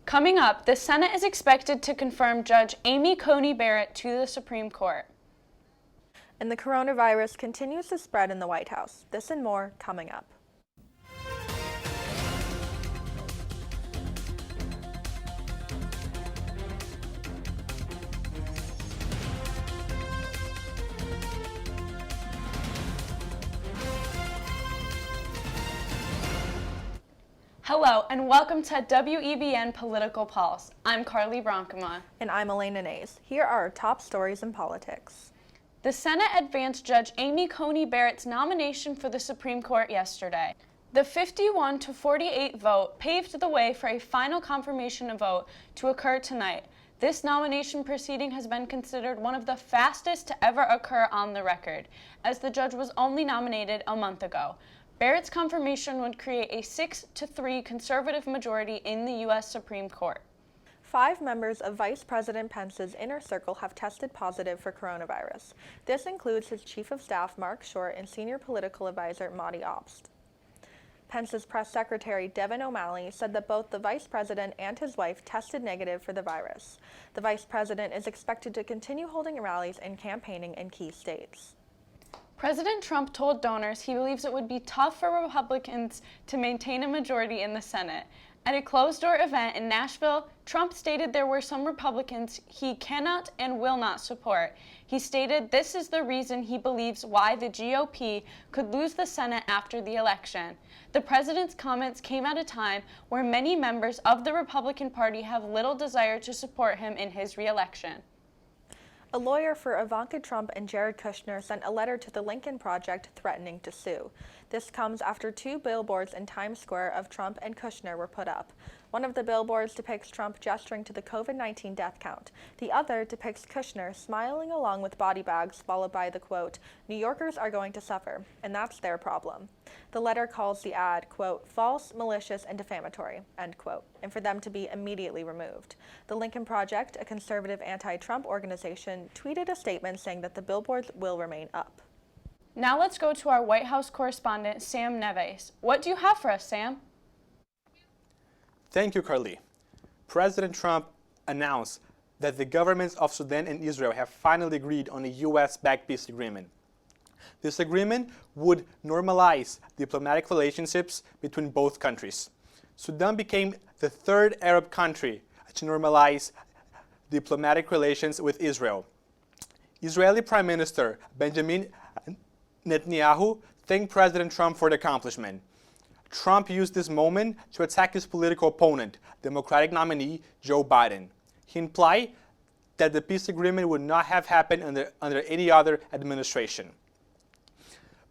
Coming up, the Senate is expected to confirm Judge Amy Coney Barrett to the Supreme Court. And the coronavirus continues to spread in the White House. This and more coming up. Hello, and welcome to WEBN Political Pulse. I'm Carly Bronkema. And I'm Elena Nays. Here are our top stories in politics. The Senate advanced Judge Amy Coney Barrett's nomination for the Supreme Court yesterday. The 51-48 vote paved the way for a final confirmation vote to occur tonight. This nomination proceeding has been considered one of the fastest to ever occur on the record, as the judge was only nominated a month ago. Barrett's confirmation would create a 6-3 conservative majority in the U.S. Supreme Court. 5 members of Vice President Pence's inner circle have tested positive for coronavirus. This includes his Chief of Staff, Mark Short, and Senior Political Advisor, Maude Obst. Pence's press secretary, Devin O'Malley, said that both the vice president and his wife tested negative for the virus. The vice president is expected to continue holding rallies and campaigning in key states. President Trump told donors he believes it would be tough for Republicans to maintain a majority in the Senate. At a closed-door event in Nashville, Trump stated there were some Republicans he cannot and will not support. He stated this is the reason he believes why the GOP could lose the Senate after the election. The president's comments came at a time where many members of the Republican Party have little desire to support him in his re-election. A lawyer for Ivanka Trump and Jared Kushner sent a letter to the Lincoln Project threatening to sue. This comes after 2 billboards in Times Square of Trump and Kushner were put up. One of the billboards depicts Trump gesturing to the COVID-19 death count. The other depicts Kushner smiling along with body bags, followed by the quote, "New Yorkers are going to suffer, and that's their problem." The letter calls the ad, quote, "false, malicious, and defamatory," end quote, and for them to be immediately removed. The Lincoln Project, a conservative anti-Trump organization, tweeted a statement saying that the billboards will remain up. Now let's go to our White House correspondent, Sam Neves. What do you have for us, Sam? Thank you, Carly. President Trump announced that the governments of Sudan and Israel have finally agreed on a U.S.-backed peace agreement. This agreement would normalize diplomatic relationships between both countries. Sudan became the 3rd Arab country to normalize diplomatic relations with Israel. Israeli Prime Minister Benjamin Netanyahu thanked President Trump for the accomplishment. Trump used this moment to attack his political opponent, Democratic nominee Joe Biden. He implied that the peace agreement would not have happened under any other administration.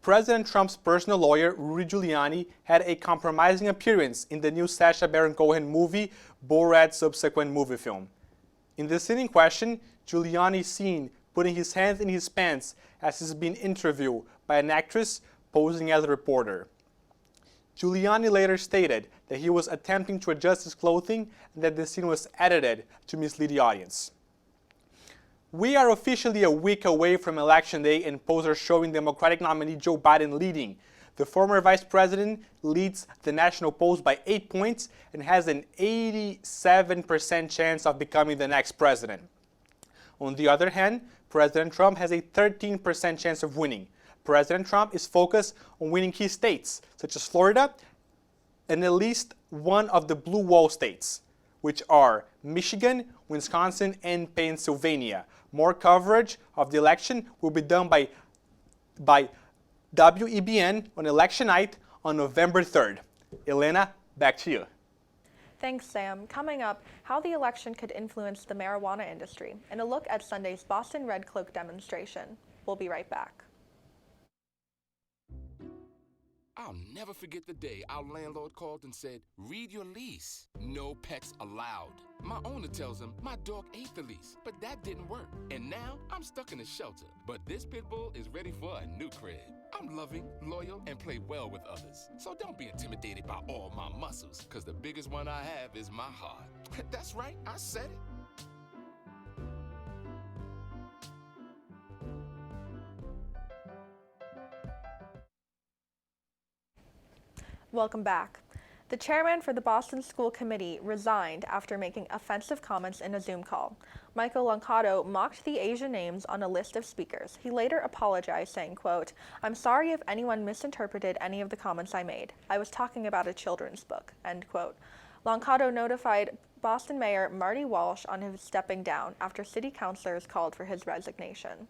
President Trump's personal lawyer, Rudy Giuliani, had a compromising appearance in the new Sacha Baron Cohen movie, Borat's subsequent movie film. In the scene in question, Giuliani is seen putting his hands in his pants as he's being interviewed by an actress posing as a reporter. Giuliani later stated that he was attempting to adjust his clothing and that the scene was edited to mislead the audience. We are officially a week away from Election Day and polls are showing Democratic nominee Joe Biden leading. The former vice president leads the national polls by 8 points and has an 87% chance of becoming the next president. On the other hand, President Trump has a 13% chance of winning. President Trump is focused on winning key states, such as Florida, and at least one of the blue wall states, which are Michigan, Wisconsin, and Pennsylvania. More coverage of the election will be done by WEBN on election night on November 3rd. Elena, back to you. Thanks, Sam. Coming up, how the election could influence the marijuana industry, and a look at Sunday's Boston Red Cloak demonstration. We'll be right back. I'll never forget the day our landlord called and said, "Read your lease. No pets allowed." My owner tells him my dog ate the lease, but that didn't work. And now I'm stuck in a shelter. But this pit bull is ready for a new crib. I'm loving, loyal, and play well with others. So don't be intimidated by all my muscles, because the biggest one I have is my heart. That's right, I said it. Welcome back. The chairman for the Boston School Committee resigned after making offensive comments in a Zoom call. Michael Lancato mocked the Asian names on a list of speakers. He later apologized, saying, quote, "I'm sorry if anyone misinterpreted any of the comments I made. I was talking about a children's book," end quote. Lancato notified Boston Mayor Marty Walsh on his stepping down after city councilors called for his resignation.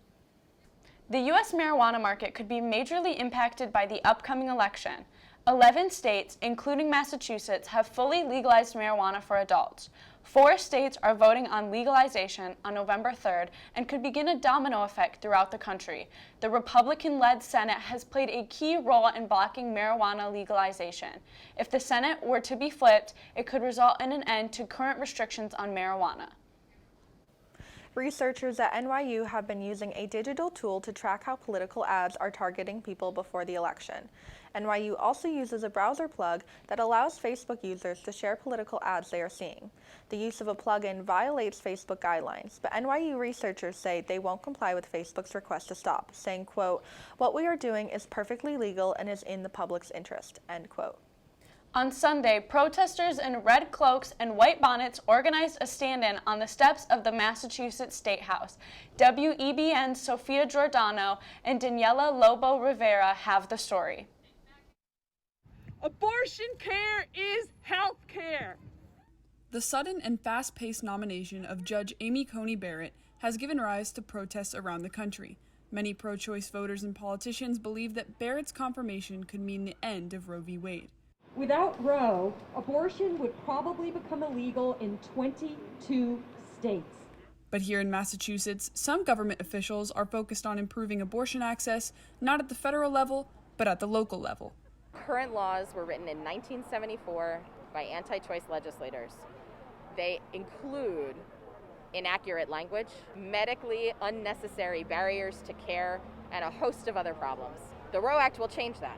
The U.S. marijuana market could be majorly impacted by the upcoming election. 11 states, including Massachusetts, have fully legalized marijuana for adults. 4 states are voting on legalization on November 3rd and could begin a domino effect throughout the country. The Republican-led Senate has played a key role in blocking marijuana legalization. If the Senate were to be flipped, it could result in an end to current restrictions on marijuana. Researchers at NYU have been using a digital tool to track how political ads are targeting people before the election. NYU also uses a browser plug that allows Facebook users to share political ads they are seeing. The use of a plugin violates Facebook guidelines, but NYU researchers say they won't comply with Facebook's request to stop, saying, quote, "What we are doing is perfectly legal and is in the public's interest," end quote. On Sunday, protesters in red cloaks and white bonnets organized a stand-in on the steps of the Massachusetts State House. WEBN's Sophia Giordano and Daniela Lobo Rivera have the story. Abortion care is health care. The sudden and fast-paced nomination of Judge Amy Coney Barrett has given rise to protests around the country. Many pro-choice voters and politicians believe that Barrett's confirmation could mean the end of Roe v. Wade. Without Roe, abortion would probably become illegal in 22 states. But here in Massachusetts, some government officials are focused on improving abortion access, not at the federal level, but at the local level. Current laws were written in 1974 by anti-choice legislators. They include inaccurate language, medically unnecessary barriers to care, and a host of other problems. The Roe Act will change that.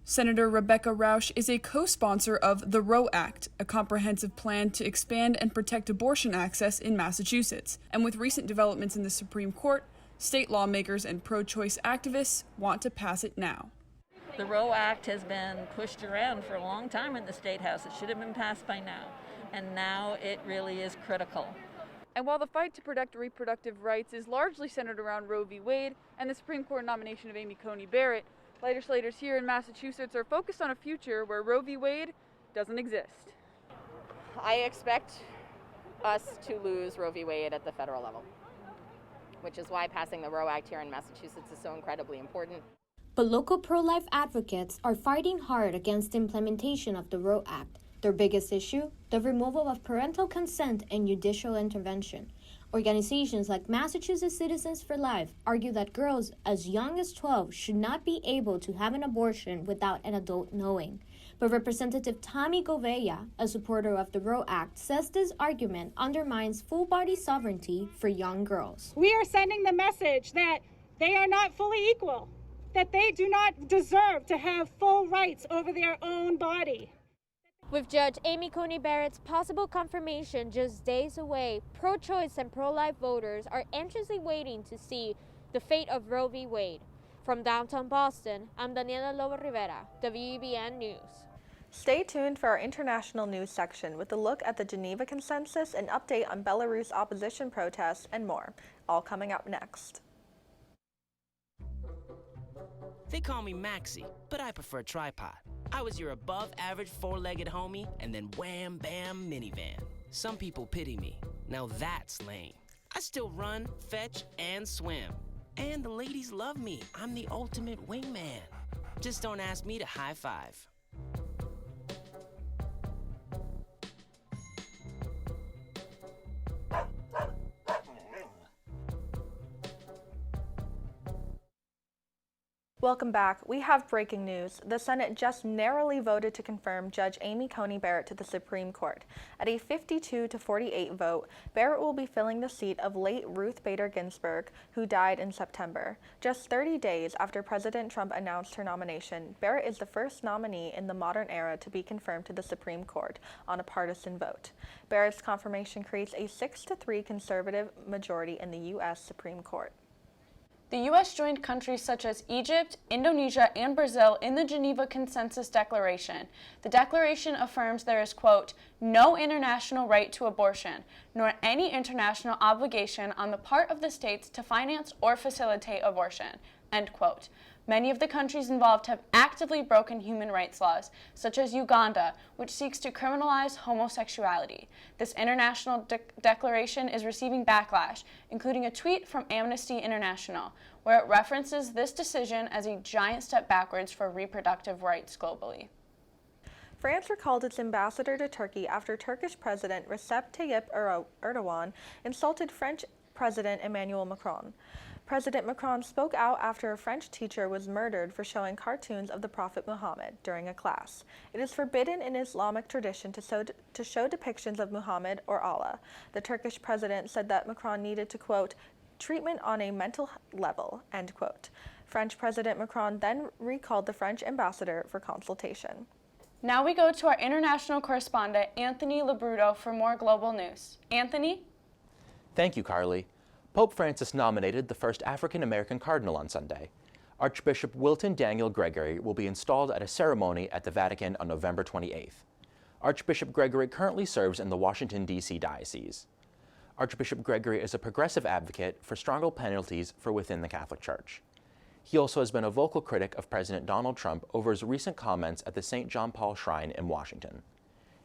Senator Rebecca Rausch is a co-sponsor of the Roe Act, a comprehensive plan to expand and protect abortion access in Massachusetts. And with recent developments in the Supreme Court, state lawmakers and pro-choice activists want to pass it now. The Roe Act has been pushed around for a long time in the State House. It should have been passed by now, and now it really is critical. And while the fight to protect reproductive rights is largely centered around Roe v. Wade and the Supreme Court nomination of Amy Coney Barrett, legislators here in Massachusetts are focused on a future where Roe v. Wade doesn't exist. I expect us to lose Roe v. Wade at the federal level, which is why passing the Roe Act here in Massachusetts is so incredibly important. But local pro-life advocates are fighting hard against the implementation of the Roe Act. Their biggest issue? The removal of parental consent and judicial intervention. Organizations like Massachusetts Citizens for Life argue that girls as young as 12 should not be able to have an abortion without an adult knowing. But Representative Tommy Govea, a supporter of the Roe Act, says this argument undermines full-body sovereignty for young girls. We are sending the message that they are not fully equal, that they do not deserve to have full rights over their own body. With Judge Amy Coney Barrett's possible confirmation just days away, pro-choice and pro-life voters are anxiously waiting to see the fate of Roe v. Wade. From downtown Boston, I'm Daniela Lobo Rivera, WEBN News. Stay tuned for our international news section with a look at the Geneva Consensus, an update on Belarus opposition protests, and more, all coming up next. They call me Maxie, but I prefer tripod. I was your above-average four-legged homie, and then wham, bam, minivan. Some people pity me. Now that's lame. I still run, fetch, and swim. And the ladies love me. I'm the ultimate wingman. Just don't ask me to high-five. Welcome back. We have breaking news. The Senate just narrowly voted to confirm Judge Amy Coney Barrett to the Supreme Court. At a 52-48 vote, Barrett will be filling the seat of late Ruth Bader Ginsburg, who died in September. Just 30 days after President Trump announced her nomination, Barrett is the first nominee in the modern era to be confirmed to the Supreme Court on a partisan vote. Barrett's confirmation creates a 6-3 conservative majority in the U.S. Supreme Court. The U.S. joined countries such as Egypt, Indonesia, and Brazil in the Geneva Consensus Declaration. The declaration affirms there is, quote, no international right to abortion, nor any international obligation on the part of the states to finance or facilitate abortion, end quote. Many of the countries involved have actively broken human rights laws, such as Uganda, which seeks to criminalize homosexuality. This international declaration is receiving backlash, including a tweet from Amnesty International, where it references this decision as a giant step backwards for reproductive rights globally. France recalled its ambassador to Turkey after Turkish President Recep Tayyip Erdogan insulted French President Emmanuel Macron. President Macron spoke out after a French teacher was murdered for showing cartoons of the Prophet Muhammad during a class. It is forbidden in Islamic tradition to show depictions of Muhammad or Allah. The Turkish president said that Macron needed to, quote, treatment on a mental level, end quote. French President Macron then recalled the French ambassador for consultation. Now we go to our international correspondent, Anthony Labruto, for more global news. Anthony? Thank you, Carly. Pope Francis nominated the first African-American cardinal on Sunday. Archbishop Wilton Daniel Gregory will be installed at a ceremony at the Vatican on November 28th. Archbishop Gregory currently serves in the Washington, D.C. diocese. Archbishop Gregory is a progressive advocate for stronger penalties for within the Catholic Church. He also has been a vocal critic of President Donald Trump over his recent comments at the St. John Paul Shrine in Washington.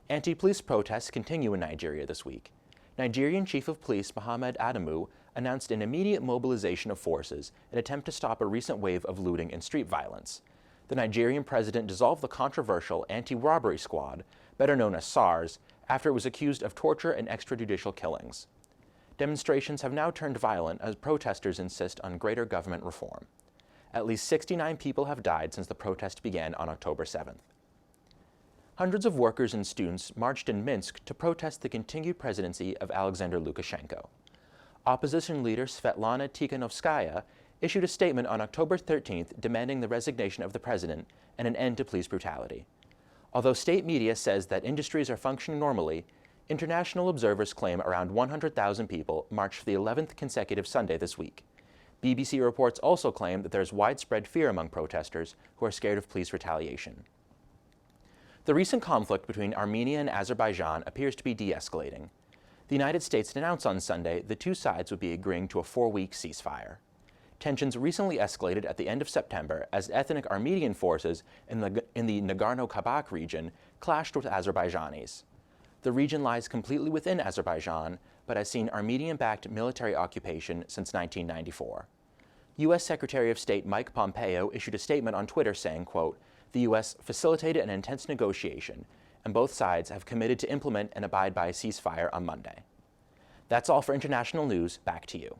Anti-police protests continue in Nigeria this week. Nigerian Chief of Police Mohammed Adamu announced an immediate mobilization of forces in an attempt to stop a recent wave of looting and street violence. The Nigerian president dissolved the controversial anti-robbery squad, better known as SARS, after it was accused of torture and extrajudicial killings. Demonstrations have now turned violent as protesters insist on greater government reform. At least 69 people have died since the protest began on October 7th. Hundreds of workers and students marched in Minsk to protest the continued presidency of Alexander Lukashenko. Opposition leader Svetlana Tikhanovskaya issued a statement on October 13th demanding the resignation of the president and an end to police brutality. Although state media says that industries are functioning normally, international observers claim around 100,000 people marched for the 11th consecutive Sunday this week. BBC reports also claim that there is widespread fear among protesters who are scared of police retaliation. The recent conflict between Armenia and Azerbaijan appears to be de-escalating. The United States announced on Sunday the two sides would be agreeing to a 4-week ceasefire. Tensions recently escalated at the end of September as ethnic Armenian forces in the Nagorno-Karabakh region clashed with Azerbaijanis. The region lies completely within Azerbaijan, but has seen Armenian-backed military occupation since 1994. U.S. Secretary of State Mike Pompeo issued a statement on Twitter saying, quote, the U.S. facilitated an intense negotiation, and both sides have committed to implement and abide by a ceasefire on Monday. That's all for international news. Back to you.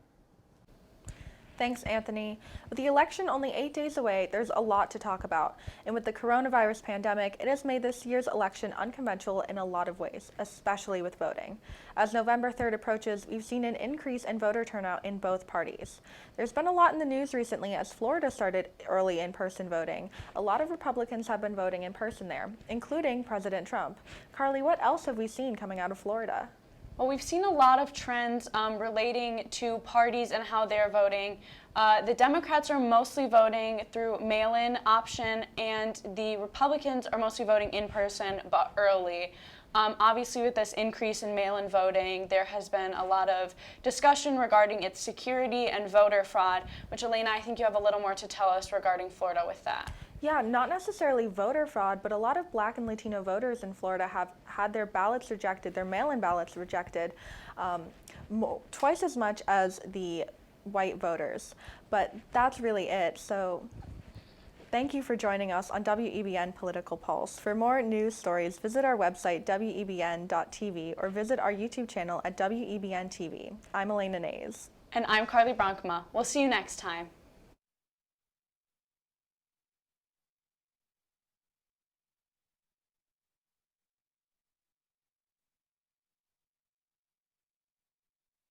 Thanks, Anthony. With the election only 8 days away, there's a lot to talk about. And with the coronavirus pandemic, it has made this year's election unconventional in a lot of ways, especially with voting. As November 3rd approaches, we've seen an increase in voter turnout in both parties. There's been a lot in the news recently as Florida started early in-person voting. A lot of Republicans have been voting in person there, including President Trump. Carly, what else have we seen coming out of Florida? Well, we've seen a lot of trends relating to parties and how they're voting. The Democrats are mostly voting through mail-in option, and the Republicans are mostly voting in person, but early. Obviously, with this increase in mail-in voting, there has been a lot of discussion regarding its security and voter fraud, which, Elena, I think you have a little more to tell us regarding Florida with that. Yeah, not necessarily voter fraud, but a lot of Black and Latino voters in Florida have had their ballots rejected, their mail-in ballots rejected, twice as much as the white voters. But that's really it. So thank you for joining us on WEBN Political Pulse. For more news stories, visit our website, WEBN.TV, or visit our YouTube channel at WEBN-TV. I'm Elena Nays. And I'm Carly Bronkma. We'll see you next time.